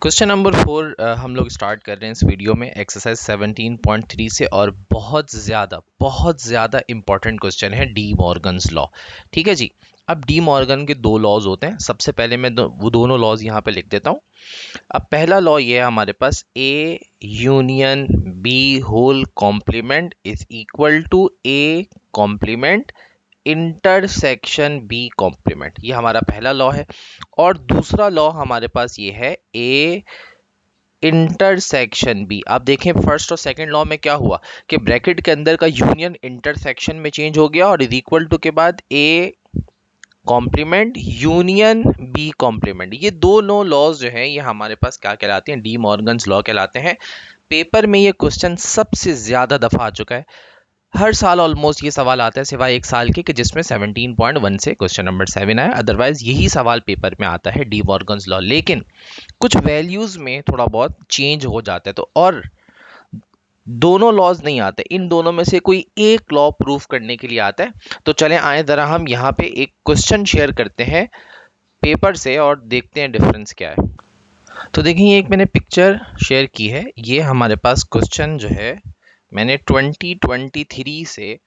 Question number 4 हम लोग start कर रहे हैं इस वीडियो में एक्सरसाइज 17.3 से। और बहुत ज़्यादा इंपॉर्टेंट क्वेश्चन है डी मॉर्गन्स लॉ। ठीक है जी। अब डी मॉर्गन के दो लॉज होते हैं। सबसे पहले मैं वो दोनों लॉज यहाँ पे लिख देता हूँ। अब पहला लॉ ये है हमारे पास, A union B whole complement is equal to A complement intersection B complement. ये हमारा पहला लॉ है। और दूसरा लॉ हमारे पास ये है, ए इंटरसेक्शन बी। आप देखें फर्स्ट और सेकंड लॉ में क्या हुआ कि ब्रैकेट के अंदर का यूनियन इंटरसेक्शन में चेंज हो गया और इज इक्वल टू के बाद A complement union B complement. ये दोनों लॉज जो हैं ये हमारे पास क्या कहलाते हैं, डी मॉर्गन्स लॉ कहलाते हैं। पेपर में ये क्वेश्चन सबसे ज्यादा दफा आ चुका है। हर साल ऑलमोस्ट ये सवाल आता है सिवाय एक साल के कि जिसमें 17.1 से क्वेश्चन नंबर 7 आया। अदरवाइज यही सवाल पेपर में आता है, डी मॉर्गन्स लॉ। लेकिन कुछ वैल्यूज में थोड़ा बहुत चेंज हो जाता है, तो और दोनों लॉज नहीं आते, इन दोनों में से कोई एक लॉ प्रूफ करने के लिए आता है। तो चलें आए जरा हम यहाँ पे एक क्वेश्चन शेयर करते हैं पेपर से और देखते हैं डिफरेंस क्या है। तो देखिए एक मैंने पिक्चर शेयर की है। ये हमारे पास क्वेश्चन जो है मैंने 2023 से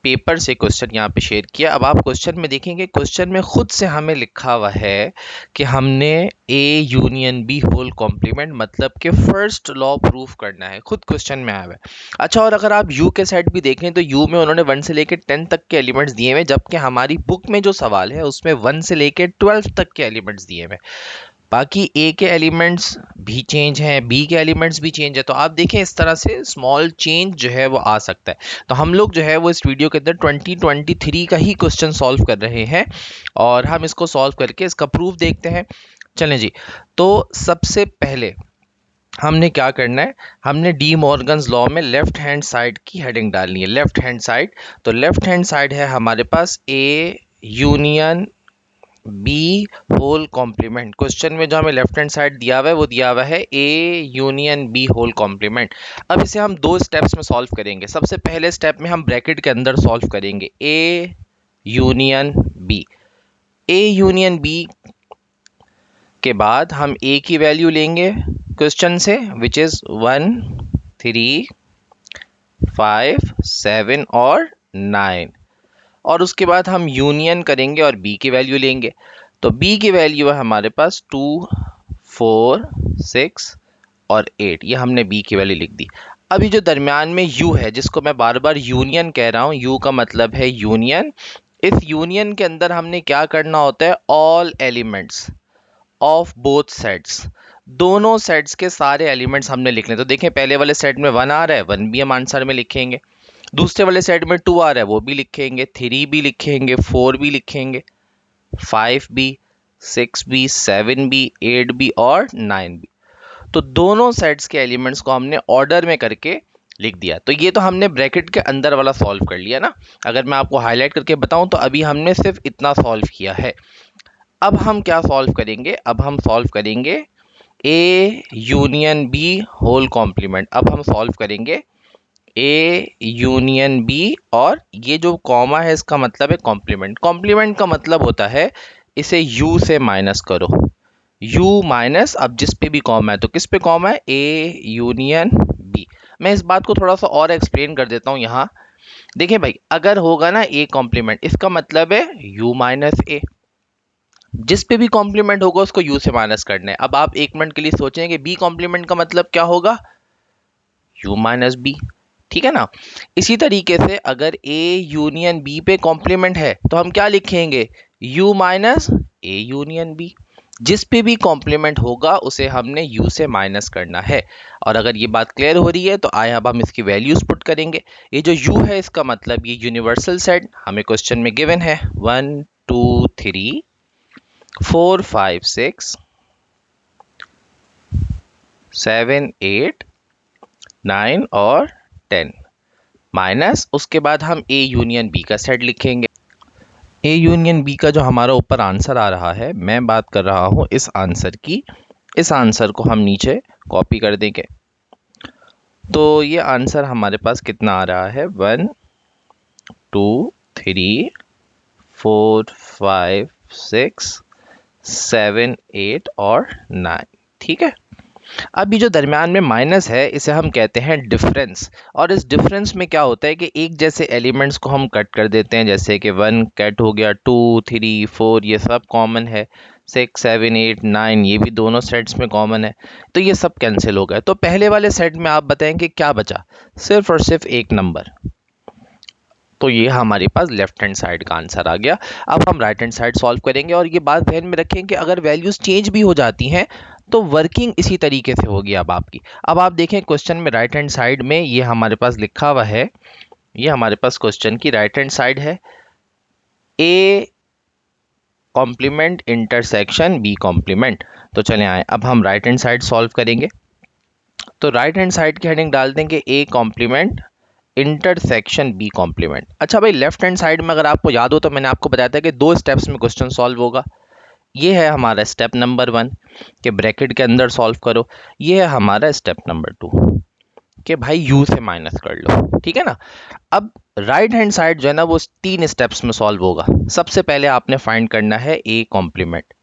पेपर से क्वेश्चन यहाँ पे शेयर किया। अब आप क्वेश्चन में देखेंगे, क्वेश्चन में खुद से हमें लिखा हुआ है कि हमने A union B whole complement मतलब कि फर्स्ट लॉ प्रूफ करना है, खुद क्वेश्चन में आया हुआ है। अच्छा, और अगर आप यू के सेट भी देखें तो यू में उन्होंने 1 से लेकर 10 तक के एलिमेंट्स दिए हुए, जबकि हमारी बुक में जो सवाल है उसमें 1 से लेकर 12 तक के एलिमेंट्स दिए हुए। बाकी ए के एलिमेंट्स भी चेंज हैं, बी के एलिमेंट्स भी चेंज है। तो आप देखें इस तरह से स्मॉल चेंज जो है वो आ सकता है। तो हम लोग जो है वो इस वीडियो के अंदर 2023 का ही क्वेश्चन सॉल्व कर रहे हैं और हम इसको सॉल्व करके इसका प्रूफ देखते हैं। चलें जी। तो सबसे पहले हमने क्या करना है, हमने डी मॉर्गन्स लॉ में लेफ्ट हैंड साइड की हेडिंग डालनी है। लेफ्ट हैंड साइड, तो लेफ्ट हैंड साइड है हमारे पास A union B whole complement. Question में जो हमें लेफ्ट हैंड साइड दिया हुआ है वो दिया हुआ है A union B whole complement. अब इसे हम दो स्टेप्स में सॉल्व करेंगे। सबसे पहले स्टेप में हम ब्रैकेट के अंदर सॉल्व करेंगे A union B. A union B के बाद हम ए की वैल्यू लेंगे क्वेश्चन से, विच इज 1 3 5 7 और 9, और उसके बाद हम यूनियन करेंगे और बी की वैल्यू लेंगे। तो बी की वैल्यू है हमारे पास 2 4 6 और 8। ये हमने बी की वैल्यू लिख दी। अभी जो दरमियान में यू है, जिसको मैं बार बार यूनियन कह रहा हूं, यू का मतलब है यूनियन। इस यूनियन के अंदर हमने क्या करना होता है, all elements of both sets, दोनों सेट्स के सारे एलिमेंट्स हमने लिखने। तो देखें पहले वाले सेट में 1 आ रहा है, 1 भी हम आंसर में लिखेंगे। दूसरे वाले सेट में 2 आ रहा है, वो भी लिखेंगे। 3 भी लिखेंगे, 4 भी लिखेंगे, 5 भी, 6 भी, 7 भी, 8 भी और 9 भी। तो दोनों सेट्स के एलिमेंट्स को हमने ऑर्डर में करके लिख दिया। तो ये तो हमने ब्रैकेट के अंदर वाला सॉल्व कर लिया ना। अगर मैं आपको हाईलाइट करके बताऊं तो अभी हमने सिर्फ इतना सॉल्व किया है। अब हम क्या सॉल्व करेंगे, अब हम सॉल्व करेंगे A union B whole complement. अब हम सॉल्व करेंगे ए यूनियन बी, और ये जो कॉमा है इसका मतलब है कॉम्प्लीमेंट। कॉम्प्लीमेंट का मतलब होता है इसे यू से माइनस करो, यू माइनस, अब जिस पे भी कॉमा है तो किस पे कॉमा है, ए यूनियन बी। मैं इस बात को थोड़ा सा और एक्सप्लेन कर देता हूं यहाँ। देखिए भाई, अगर होगा ना ए कॉम्प्लीमेंट, इसका मतलब है यू माइनस ए। जिस पे भी कॉम्प्लीमेंट होगा उसको यू से माइनस करना है। अब आप एक मिनट के लिए सोचेंगे बी कॉम्प्लीमेंट का मतलब क्या होगा, यू माइनस बी। ठीक है ना। इसी तरीके से अगर ए यूनियन बी पे कॉम्प्लीमेंट है तो हम क्या लिखेंगे, U minus A union B. जिस पे भी कॉम्प्लीमेंट होगा उसे हमने यू से माइनस करना है। और अगर ये बात क्लियर हो रही है तो आए अब हम इसकी वैल्यूज पुट करेंगे। ये जो यू है इसका मतलब ये यूनिवर्सल सेट हमें क्वेश्चन में गिवन है, 1 2 3 4 5 6 7 8 9 और 10, माइनस उसके बाद हम ए यूनियन बी का सेट लिखेंगे। ए यूनियन बी का जो हमारा ऊपर आंसर आ रहा है, मैं बात कर रहा हूं इस आंसर की। इस आंसर को हम नीचे कॉपी कर देंगे। तो ये आंसर हमारे पास कितना आ रहा है, 1 2 3 4 5 6 7 8 और 9। ठीक है। अब ये जो दरमियान में माइनस है इसे हम कहते हैं डिफरेंस, और इस डिफरेंस में क्या होता है कि एक जैसे एलिमेंट्स को हम कट कर देते हैं, जैसे कि 1 कट हो गया, 2 3 4 ये सब कॉमन है, 6 7 8 9 ये भी दोनों सेट्स में कॉमन है, तो ये सब कैंसिल हो गए। तो पहले वाले सेट में आप बताएं कि क्या बचा, सिर्फ और सिर्फ एक नंबर। तो ये हमारे पास लेफ्ट हैंड साइड का आंसर आ गया। अब हम राइट हैंड साइड सॉल्व करेंगे, और ये बात ध्यान में रखें कि अगर वैल्यूज चेंज भी हो जाती हैं तो वर्किंग इसी तरीके से होगी। अब आपकी, अब आप देखें क्वेश्चन में राइट हैंड साइड में ये हमारे पास लिखा हुआ है, ये हमारे पास क्वेश्चन की राइट हैंड साइड है, A complement intersection B complement. तो चले आए, अब हम राइट हैंड साइड सॉल्व करेंगे। तो राइट हैंड साइड की हेडिंग डाल देंगे A complement intersection B complement. अच्छा भाई, लेफ्ट हैंड साइड में अगर आपको याद हो तो मैंने आपको बताया था कि 2 स्टेप्स में क्वेश्चन सॉल्व होगा। ये है हमारा स्टेप नंबर 1 कि ब्रैकेट के अंदर सॉल्व करो, ये है हमारा स्टेप नंबर 2 कि भाई यू से माइनस कर लो, ठीक है ना। अब राइट हैंड साइड जो है ना वो 3 स्टेप्स में सॉल्व होगा। सबसे पहले आपने फाइंड करना है ए कॉम्प्लीमेंट,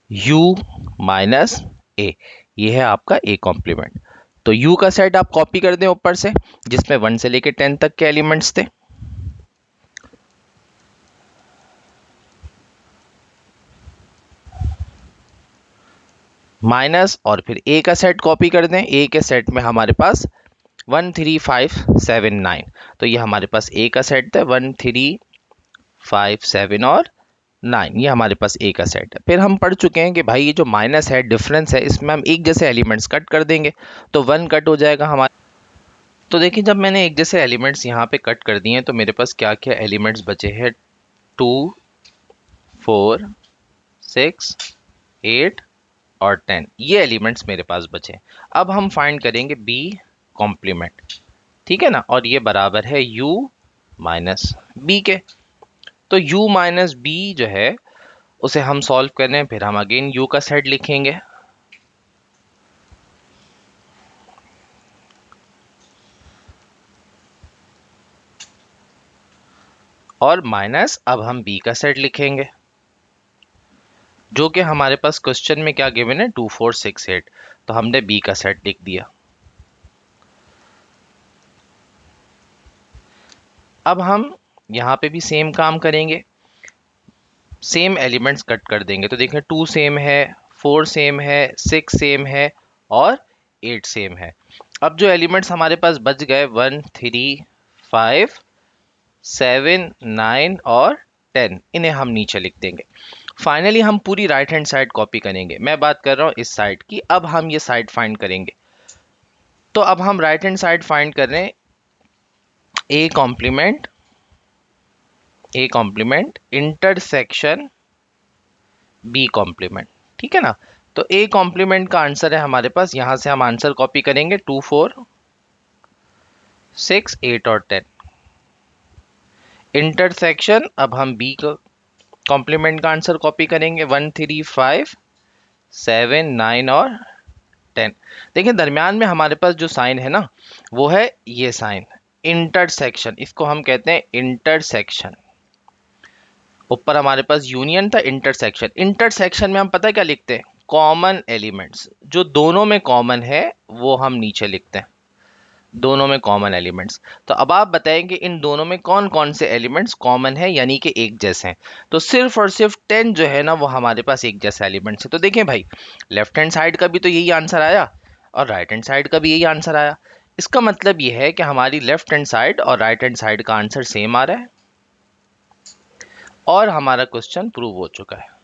u माइनस ए, ये है आपका ए कॉम्प्लीमेंट। तो u का सेट आप कॉपी कर दें ऊपर से, जिसमें 1 से लेकर 10 तक के एलिमेंट्स थे, माइनस, और फिर a का सेट कॉपी कर दें। a के सेट में हमारे पास 1 3 5 7 9, तो ये हमारे पास a का सेट था, 1 3 5 7 और 9, ये हमारे पास a का सेट है। फिर हम पढ़ चुके हैं कि भाई ये जो माइनस है, डिफरेंस है, इसमें हम एक जैसे एलिमेंट्स कट कर देंगे, तो 1 कट हो जाएगा हमारा। तो देखिए, जब मैंने एक जैसे एलिमेंट्स यहाँ पे कट कर दिए हैं तो मेरे पास क्या क्या एलिमेंट्स बचे हैं, 2 4 6 8 और 10, ये एलिमेंट्स मेरे पास बचे हैं। अब हम फाइंड करेंगे बी कॉम्प्लीमेंट, ठीक है ना, और ये बराबर है u माइनस बी के। तो u माइनस बी जो है उसे हम सॉल्व कर रहे हैं, फिर हम अगेन u का सेट लिखेंगे, और माइनस अब हम b का सेट लिखेंगे, जो कि हमारे पास क्वेश्चन में क्या गिवन है, 2 4 6 8, तो हमने b का सेट लिख दिया। अब हम यहाँ पे भी सेम काम करेंगे, सेम एलिमेंट्स कट कर देंगे। तो देखें, 2 सेम है, 4 सेम है, 6 सेम है और 8 सेम है। अब जो एलिमेंट्स हमारे पास बच गए 1 3 5 7 9 और 10, इन्हें हम नीचे लिख देंगे। फाइनली हम पूरी राइट हैंड साइड कॉपी करेंगे, मैं बात कर रहा हूँ इस साइड की। अब हम ये साइड फाइंड करेंगे, तो अब हम राइट हैंड साइड फाइंड कर रहे हैं A complement intersection B complement, ठीक है ना। तो ए कॉम्प्लीमेंट का आंसर है हमारे पास, यहां से हम आंसर कॉपी करेंगे, 2 4 6 8 और 10। इंटरसेक्शन, अब हम बी का कॉम्प्लीमेंट का आंसर कॉपी करेंगे, 1 3 5 7 9 और 10। देखिए, दरमियान में हमारे पास जो साइन है ना वो है ये साइन इंटरसेक्शन, इसको हम कहते हैं इंटरसेक्शन। ऊपर हमारे पास यूनियन था, इंटरसेक्शन। इंटरसेक्शन में हम पता है क्या लिखते हैं, कॉमन एलिमेंट्स, जो दोनों में कॉमन है वो हम नीचे लिखते हैं, दोनों में कॉमन एलिमेंट्स। तो अब आप बताएं कि इन दोनों में कौन कौन से एलिमेंट्स कॉमन है, यानी कि एक जैसे हैं। तो सिर्फ और सिर्फ 10 जो है ना वो हमारे पास एक जैसा एलिमेंट्स है। तो देखें भाई, लेफ्ट हैंड साइड का भी तो यही आंसर आया और राइट हैंड साइड का भी यही आंसर आया। इसका मतलब ये है कि हमारी लेफ्ट हैंड साइड और राइट हैंड साइड का आंसर सेम आ रहा है, और हमारा क्वेश्चन प्रूव हो चुका है।